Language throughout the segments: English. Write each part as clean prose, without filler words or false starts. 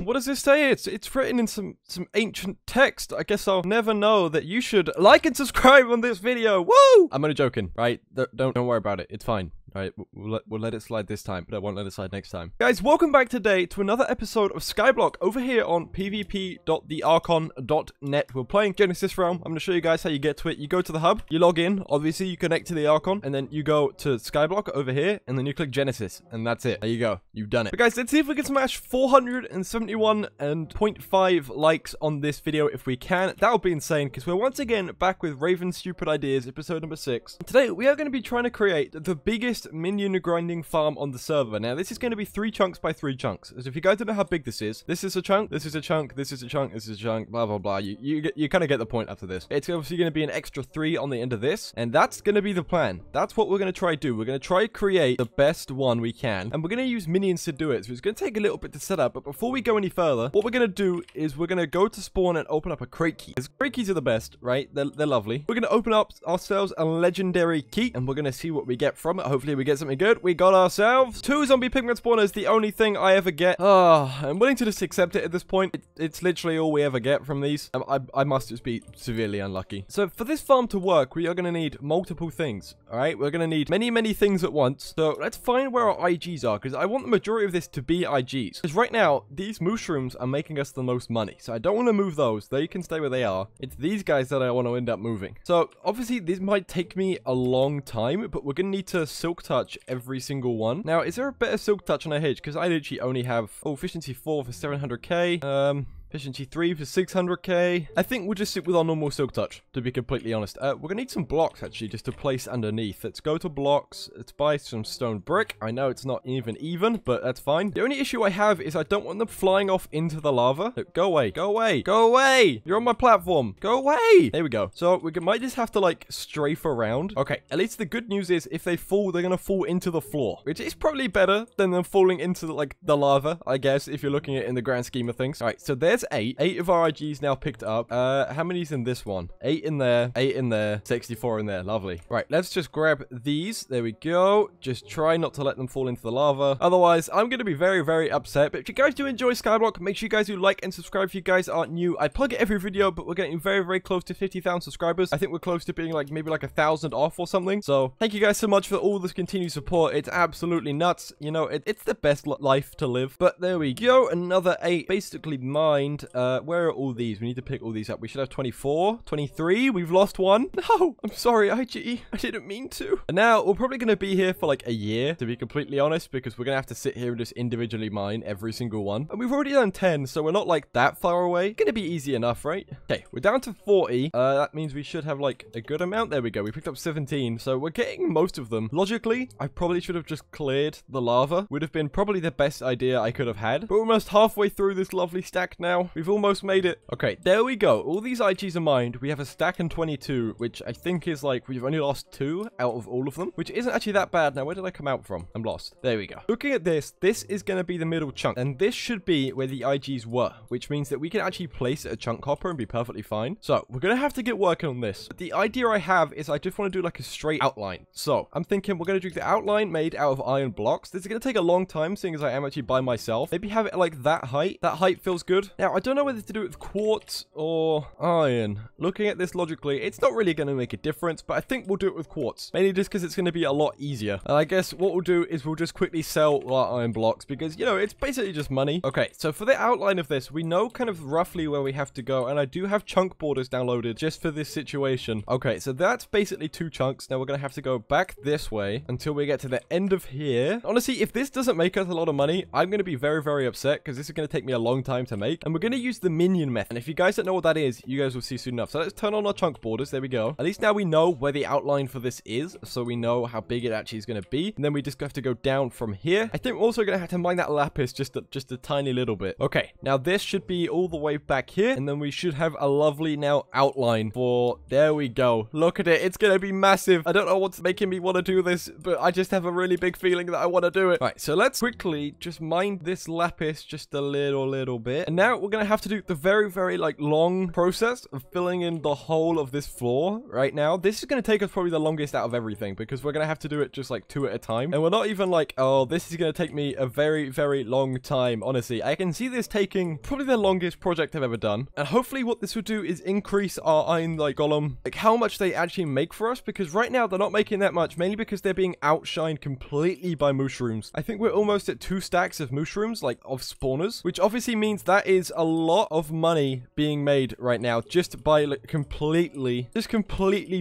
what does this say? It's written in some ancient text. I guess I'll never know that you should like and subscribe on this video. Woo! I'm only joking, right? Don't worry about it. It's fine. All right, we'll let it slide this time, but I won't let it slide next time. Guys, welcome back today to another episode of Skyblock over here on pvp.thearchon.net. We're playing Genesis Realm. I'm going to show you guys how you get to it. You go to the hub, you log in, obviously you connect to the Archon, and then you go to Skyblock over here, and then you click Genesis, and that's it. There you go. You've done it. But guys, let's see if we can smash 471.5 likes on this video if we can. That would be insane, because we're once again back with Raven's Stupid Ideas, episode number 6. Today, we are going to be trying to create the biggest minion grinding farm on the server. Now, this is going to be 3 chunks by 3 chunks. As if you guys don't know how big this is a chunk, this is a chunk, this is a chunk, this is a chunk, blah, blah, blah. You kind of get the point after this. It's obviously going to be an extra 3 on the end of this, and that's going to be the plan. That's what we're going to try to do. We're going to try to create the best one we can, and we're going to use minions to do it. So it's going to take a little bit to set up, but before we go any further, what we're going to do is we're going to go to spawn and open up a crate key. Because crate keys are the best, right? They're lovely. We're going to open up ourselves a legendary key, and we're going to see what we get from it. Hopefully we get something good. We got ourselves 2 zombie pigment spawners, the only thing I ever get. I'm willing to just accept it at this point. It's literally all we ever get from these. I must just be severely unlucky. So for this farm to work, we are going to need multiple things. All right, we're going to need many things at once. So let's find where our IGs are, because I want the majority of this to be IGs. Because right now, these mushrooms are making us the most money. So I don't want to move those. They can stay where they are. It's these guys that I want to end up moving. So obviously, this might take me a long time, but we're going to need to silk touch every single one. Now, is there a better silk touch on a H? Because I literally only have, efficiency 4 for 700k. Efficiency 3 for 600k. I think we'll just sit with our normal silk touch, to be completely honest. We're gonna need some blocks, actually, just to place underneath. Let's go to blocks. Let's buy some stone brick. I know it's not even, but that's fine. The only issue I have is I don't want them flying off into the lava. Look, go away. Go away. Go away. You're on my platform. Go away. There we go. So we might just have to, like, strafe around. Okay, at least the good news is if they fall, they're gonna fall into the floor, which is probably better than them falling into, like, the lava, I guess, if you're looking at it in the grand scheme of things. All right, so there's 8 of our IGs now picked up. How many's in this one? 8 in there, 8 in there, 64 in there. Lovely. Right, let's just grab these. There we go. Just try not to let them fall into the lava. Otherwise, I'm going to be very upset. But if you guys do enjoy Skyblock, make sure you guys do like and subscribe if you guys aren't new. I plug it every video, but we're getting very close to 50,000 subscribers. I think we're close to being like maybe like 1,000 off or something. So thank you guys so much for all this continued support. It's absolutely nuts. You know, it's the best life to live. But there we go. Another 8 basically mined. Where are all these? We need to pick all these up. We should have 24, 23. We've lost 1. No, I'm sorry, IGE. I didn't mean to. And now we're probably going to be here for like a year, to be completely honest, because we're going to have to sit here and just individually mine every single one. And we've already done 10, so we're not like that far away. Going to be easy enough, right? Okay, we're down to 40. That means we should have like a good amount. There we go. We picked up 17, so we're getting most of them. Logically, I probably should have just cleared the lava. Would have been probably the best idea I could have had. But we're almost halfway through this lovely stack now. We've almost made it. Okay, there we go. All these IGs are mined. We have a stack and 22, which I think is like, we've only lost 2 out of all of them, which isn't actually that bad. Now, where did I come out from? I'm lost. There we go. Looking at this is going to be the middle chunk, and this should be where the IGs were, which means that we can actually place a chunk hopper and be perfectly fine. So we're going to have to get working on this. But the idea I have is I just want to do like a straight outline. So I'm thinking we're going to do the outline made out of iron blocks. This is going to take a long time, seeing as I am actually by myself. Maybe have it like that height. That height feels good. Now, I don't know whether to do it with quartz or iron. Looking at this logically, it's not really going to make a difference, but I think we'll do it with quartz. Mainly just because it's going to be a lot easier. And I guess what we'll do is we'll just quickly sell our iron blocks because, you know, it's basically just money. Okay, so for the outline of this, we know kind of roughly where we have to go, and I do have chunk borders downloaded just for this situation. Okay, so that's basically 2 chunks. Now we're going to have to go back this way until we get to the end of here. Honestly, if this doesn't make us a lot of money, I'm going to be very upset because this is going to take me a long time to make. And we're going to use the minion method. And if you guys don't know what that is, you guys will see soon enough. So let's turn on our chunk borders. There we go. At least now we know where the outline for this is, so we know how big it actually is going to be. And then we just have to go down from here. I think we're also going to have to mine that lapis just a tiny little bit. Okay, now this should be all the way back here, and then we should have a lovely now outline for, there we go. Look at it. It's going to be massive. I don't know what's making me want to do this, but I just have a really big feeling that I want to do it. All right, so let's quickly just mine this lapis just a little bit. And now we're we're gonna have to do the very, very like long process of filling in the whole of this floor right now. This is gonna take us probably the longest out of everything because we're gonna have to do it just like 2 at a time. And we're not even like, oh, this is gonna take me a very, very long time. Honestly, I can see this taking probably the longest project I've ever done. And hopefully what this will do is increase our iron like golem, like how much they actually make for us, because right now they're not making that much, mainly because they're being outshined completely by mushrooms. I think we're almost at 2 stacks of mushrooms, like of spawners, which obviously means that is a lot of money being made right now just by like completely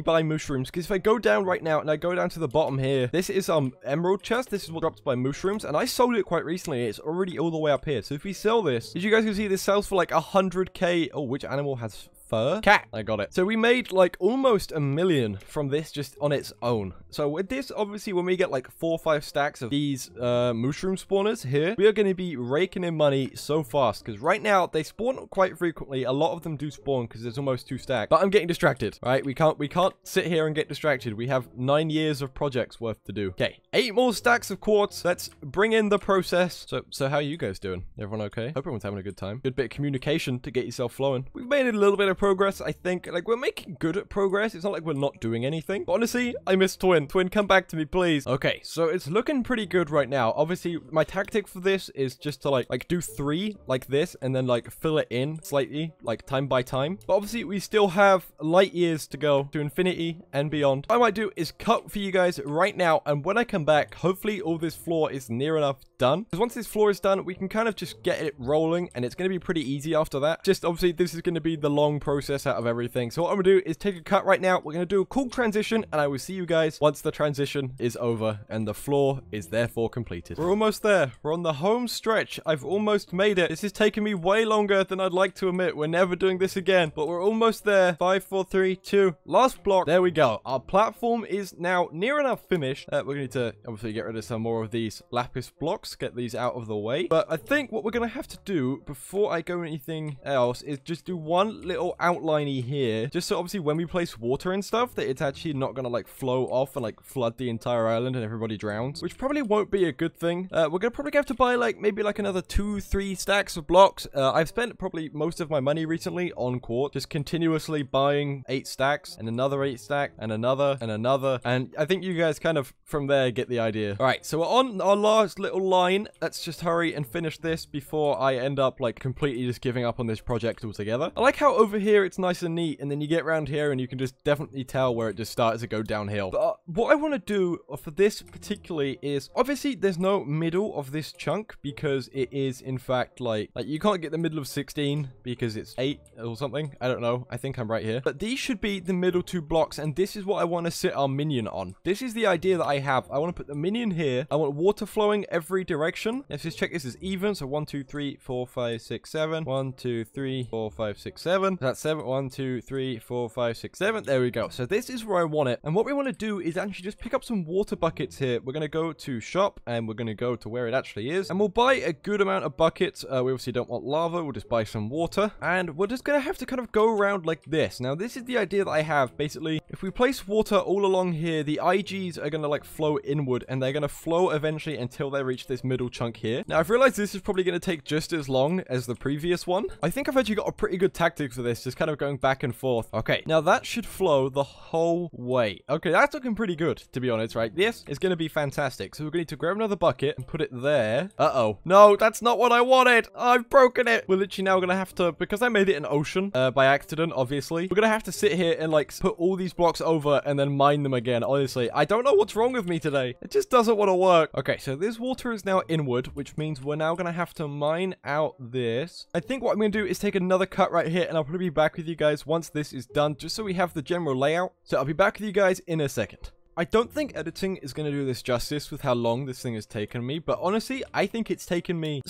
by mushrooms. Because if I go down right now and I go down to the bottom here, this is emerald chest. This is what drops by mushrooms, and I sold it quite recently. It's already all the way up here. So if we sell this, as you guys can see, this sells for like 100k. Oh, which animal has fur? Cat. I got it. So we made like almost $1 million from this just on its own. So with this, obviously, when we get like 4 or 5 stacks of these mushroom spawners here, we are going to be raking in money so fast, because right now they spawn quite frequently. A lot of them do spawn because there's almost 2 stacks. But I'm getting distracted, right? We can't sit here and get distracted. We have 9 years of projects worth to do. Okay, 8 more stacks of quartz. Let's bring in the process. So how are you guys doing? Everyone okay? Hope everyone's having a good time. Good bit of communication to get yourself flowing. We've made a little bit of progress, I think. Like, we're making good progress. It's not like we're not doing anything. But honestly, I miss Twin. Twin, come back to me, please. Okay, so it's looking pretty good right now. Obviously, my tactic for this is just to like do 3 like this and then like fill it in slightly, like time by time. But obviously, we still have light years to go to infinity and beyond. What I might do is cut for you guys right now, and when I come back, hopefully all this floor is near enough done. Because once this floor is done, we can kind of just get it rolling, and it's going to be pretty easy after that. Just obviously, this is going to be the long process out of everything. So what I'm gonna do is take a cut right now. We're gonna do a cool transition, and I will see you guys once the transition is over and the floor is therefore completed. We're almost there. We're on the home stretch. I've almost made it. This is taking me way longer than I'd like to admit. We're never doing this again, but we're almost there. 5, 4, 3, 2, last block. There we go. Our platform is now near enough finished. We're going to obviously get rid of some more of these lapis blocks, get these out of the way. But I think what we're gonna have to do before I go anything else is just do one little outliney here, just so obviously when we place water and stuff, that it's actually not gonna like flow off and like flood the entire island and everybody drowns, which probably won't be a good thing. We're gonna probably have to buy like maybe like another 2, 3 stacks of blocks. I've spent probably most of my money recently on quartz, just continuously buying 8 stacks and another 8 stack and another and another, and I think you guys kind of from there get the idea. All right, so we're on our last little line. Let's just hurry and finish this before I end up like completely just giving up on this project altogether. I like how over here it's nice and neat, and then you get around here and you can just definitely tell where it just starts to go downhill. But what I want to do for this particularly is, obviously there's no middle of this chunk because it is in fact like you can't get the middle of 16 because it's 8 or something. I don't know. I think I'm right here. But these should be the middle 2 blocks, and this is what I want to sit our minion on. This is the idea that I have. I want to put the minion here. I want water flowing every direction. Let's just check this is even. So 1, 2, 3, 4, 5, 6, 7. 1, 2, 3, 4, 5, 6, 7. That's 7. 1, 2, 3, 4, 5, 6, 7. There we go. So this is where I want it. And what we want to do is actually just pick up some water buckets here. We're going to go to shop, and we're going to go to where it actually is. And we'll buy a good amount of buckets. We obviously don't want lava. We'll just buy some water. And we're just going to have to kind of go around like this. Now, this is the idea that I have. Basically, if we place water all along here, the IGs are going to like flow inward, and they're going to flow eventually until they reach this middle chunk here. Now, I've realized this is probably going to take just as long as the previous one. I think I've actually got a pretty good tactic for this, just kind of going back and forth. Okay, now that should flow the whole way. Okay, that's looking pretty good, to be honest, right? This is going to be fantastic. So we're going to need to grab another bucket and put it there. Uh-oh. No, that's not what I wanted. I've broken it. We're literally now going to have to, because I made it an ocean by accident, obviously. We're going to have to sit here and like put all these blocks over and then mine them again. Honestly, I don't know what's wrong with me today. It just doesn't want to work. Okay, so this water is now inward, which means we're now going to have to mine out this. I think what I'm going to do is take another cut right here, and I'll probably be back with you guys once this is done, just so we have the general layout. So I'll be back with you guys in a second. I don't think editing is going to do this justice with how long this thing has taken me, but honestly, I think it's taken me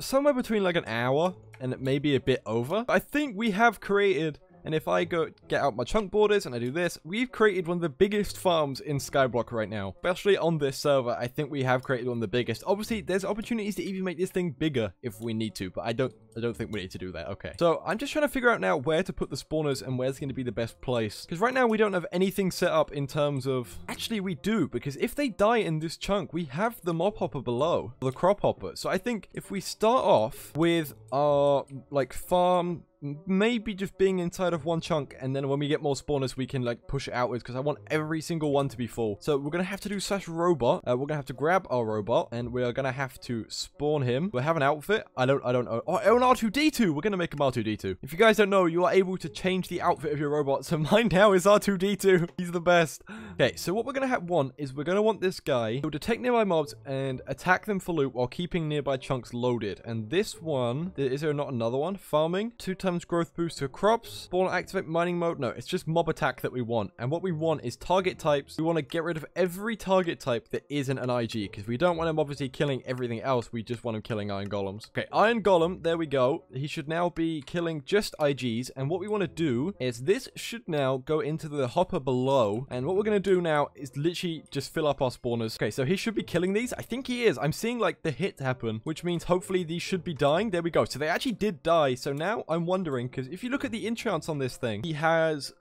somewhere between like an hour and maybe a bit over. I think we have created And if I go get out my chunk borders and I do this, we've created one of the biggest farms in Skyblock right now. Especially on this server, I think we have created one of the biggest. Obviously, there's opportunities to even make this thing bigger if we need to, but I don't think we need to do that. Okay. So I'm just trying to figure out now where to put the spawners and where's going to be the best place. Because right now we don't have anything set up in terms of... Actually, we do, because if they die in this chunk, we have the mob hopper below, the crop hopper. So I think if we start off with our, like, farm... maybe just being inside of one chunk, and then when we get more spawners we can like push it outwards, because I want every single one to be full. So we're gonna have to do /robot. We're gonna have to grab our robot and we're gonna have to spawn him. We have an outfit. I don't know. Oh, an R2D2. We're gonna make him R2D2. If you guys don't know, you are able to change the outfit of your robot. So mine now is R2D2. He's the best. Okay, so what we're gonna want is we're gonna want this guy to detect nearby mobs and attack them for loot while keeping nearby chunks loaded. And this one, is there not another one? Farming, 2 times growth boost to crops, spawn activate mining mode. No, it's just mob attack that we want. And what we want is target types. We want to get rid of every target type that isn't an IG, because we don't want him obviously killing everything else. We just want him killing iron golems. Okay, iron golem, there we go. He should now be killing just IGs. And what we want to do is this should now go into the hopper below. And what we're going to do now is literally just fill up our spawners. Okay, so he should be killing these. I think he is. I'm seeing like the hit happen, which means hopefully these should be dying. There we go. So they actually did die. So now I'm wondering, because if you look at the enchants on this thing, he has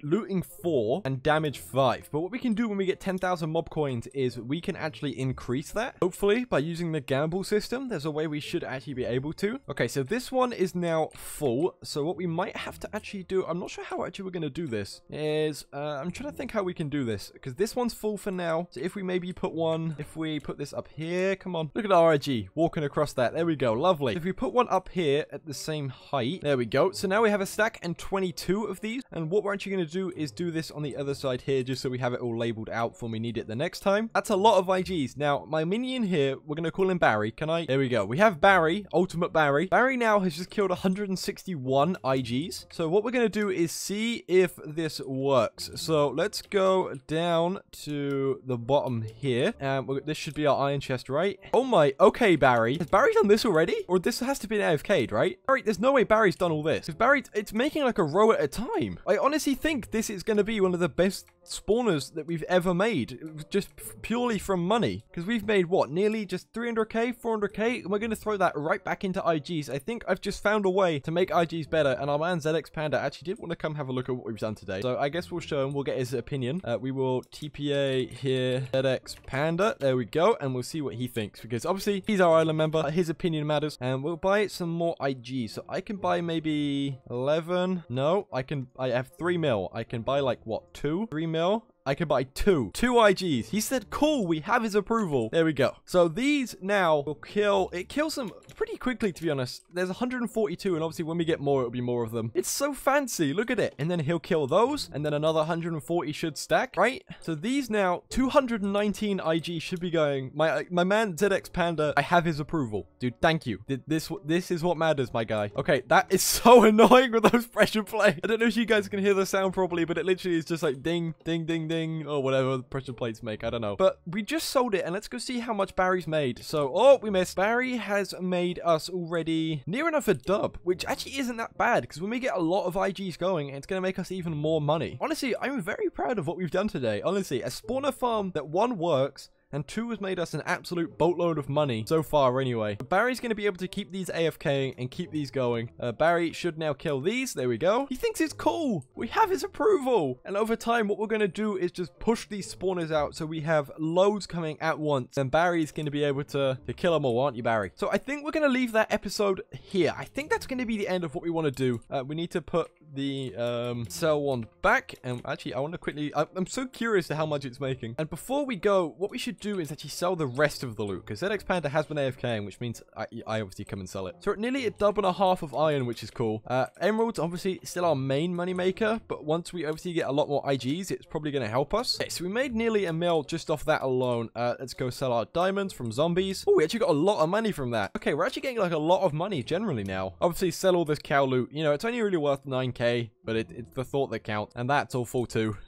looting 4 and damage 5. But what we can do when we get 10,000 mob coins is we can actually increase that. Hopefully, by using the gamble system, there's a way we should actually be able to. Okay, so this one is now full. So what we might have to actually do, I'm not sure how actually we're going to do this, is I'm trying to think how we can do this, because this one's full for now. So if we maybe put one, if we put this up here, come on, look at our RG walking across that. There we go. Lovely. If we put one up here at the same height, there we go. So now we have a stack and 22 of these. And what we're actually going to do is do this on the other side here, just so we have it all labeled out for when we need it the next time. That's a lot of IGs. Now, my minion here, we're going to call him Barry. Can I? There we go. We have Barry, Ultimate Barry. Barry now has just killed 161 IGs. So what we're going to do is see if this works. So let's go down to the bottom here. And this should be our iron chest, right? Oh my. Okay, Barry. Has Barry done this already? Or this has to be an AFK'd, right? Barry, there's no way Barry's done all this. Because Barry, it's making like a row at a time. I honestly think this is going to be one of the best spawners that we've ever made, just purely from money, because we've made what, nearly just 300k 400k, and we're going to throw that right back into IGs. I think I've just found a way to make IGs better, and our man ZX Panda actually did want to come have a look at what we've done today, so I guess we'll show him. We'll get his opinion. We will TPA here ZX Panda, there we go, and we'll see what he thinks, because obviously he's our island member, his opinion matters. And we'll buy some more IGs. So I can buy maybe 11. No, I have 3 mil. I can buy like what, 2 3 mil. I can buy 2 IGs. He said, cool, we have his approval. There we go. So these now will kill, it kills them pretty quickly, to be honest. There's 142, and obviously when we get more, it'll be more of them. It's so fancy. Look at it. And then he'll kill those, and then another 140 should stack, right? So these now, 219 IG should be going. My man ZX Panda, I have his approval. Dude, thank you. This is what matters, my guy. Okay, that is so annoying with those pressure plates. I don't know if you guys can hear the sound properly, but it literally is just like ding, ding, ding, ding, or whatever the pressure plates make. I don't know. But we just sold it, and let's go see how much Barry's made. So, oh, we missed. Barry has made us already near enough a dub, which actually isn't that bad, because when we get a lot of IGs going, it's going to make us even more money. Honestly, I'm very proud of what we've done today. Honestly, a spawner farm that 1 works, and 2 has made us an absolute boatload of money so far anyway. Barry's going to be able to keep these AFK and keep these going. Barry should now kill these. There we go. He thinks it's cool. We have his approval. And over time, what we're going to do is just push these spawners out so we have loads coming at once. And Barry's going to be able to kill them all, aren't you, Barry? So I think we're going to leave that episode here. I think that's going to be the end of what we want to do. We need to put the sell one back. And actually, I want to quickly... I'm so curious to how much it's making. And before we go, what we should do is actually sell the rest of the loot, because ZX Panda has been AFKing, which means I obviously come and sell it. So we're at nearly a dub and a half of iron, which is cool. Emeralds obviously still our main money maker, but once we obviously get a lot more IGs, it's probably going to help us. Okay, so we made nearly a mil just off that alone. Let's go sell our diamonds from zombies. Oh, we actually got a lot of money from that. Okay, we're actually getting like a lot of money generally now. Obviously sell all this cow loot. You know, it's only really worth 9k, but it's the thought that counts, and that's all full too.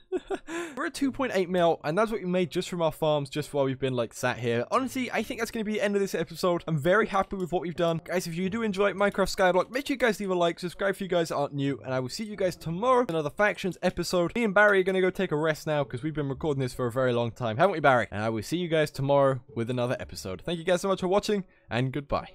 We're at 2.8 mil, and that's what we made just from our farms, just while we've been, like, sat here. Honestly, I think that's going to be the end of this episode. I'm very happy with what we've done. Guys, if you do enjoy Minecraft Skyblock, make sure you guys leave a like, subscribe if you guys aren't new, and I will see you guys tomorrow for another Factions episode. Me and Barry are going to go take a rest now, because we've been recording this for a very long time. Haven't we, Barry? And I will see you guys tomorrow with another episode. Thank you guys so much for watching, and goodbye.